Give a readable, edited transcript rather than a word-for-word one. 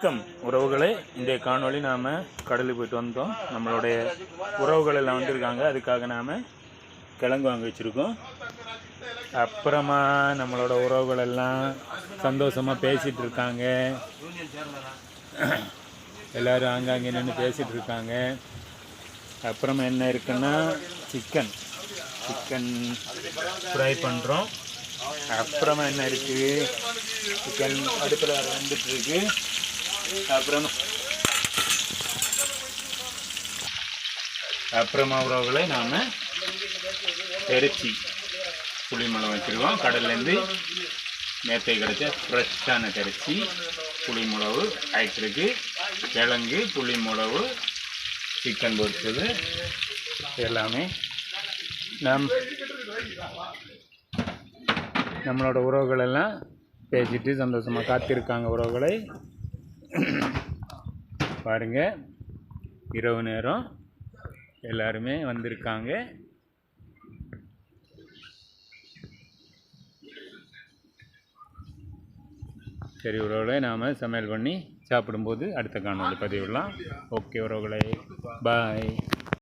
வணக்கம் உறவுகளே. இன்றைய காணொளி நாம் கடலுக்கு போயிட்டு வந்தோம். நம்மளுடைய உறவுகள் எல்லாம் வந்திருக்காங்க. அதுக்காக நாம் கிழங்கு வாங்கி வச்சுருக்கோம். அப்புறமா நம்மளோட உறவுகள் எல்லாம் சந்தோஷமாக பேசிகிட்டு இருக்காங்க. எல்லோரும் ஆங்காங்கே நின்று பேசிகிட்டு இருக்காங்க. அப்புறமா என்ன இருக்குன்னா சிக்கன் ஃப்ரை பண்ணுறோம். அப்புறமா என்ன இருக்குது, சிக்கன் அடுப்பில் வந்துட்டுருக்கு. அப்புறமா உறவுகளை நாம் இறைச்சி புளிமிளகு வச்சுருக்கோம். கடல்லேருந்து நேற்றை கிடைச்ச ஃப்ரெஷ்ஷான இறைச்சி புளிமிளகு ஆயிட்டுருக்கு. கிழங்கு புளிமிளகு சிக்கன் பொரிச்சது எல்லாமே நம்மளோட உறவுகள் எல்லாம் பேசிட்டு சந்தோஷமாக காத்திருக்காங்க. உறவுகளை பாருங்கள், இரவு நேரம் எல்லாருமே வந்திருக்காங்க. சரி உறவுகளை, நாம் சமையல் பண்ணி சாப்பிடும்போது அடுத்த காணொளி பதிவிடலாம். ஓகே உறவுகளை, பாய்.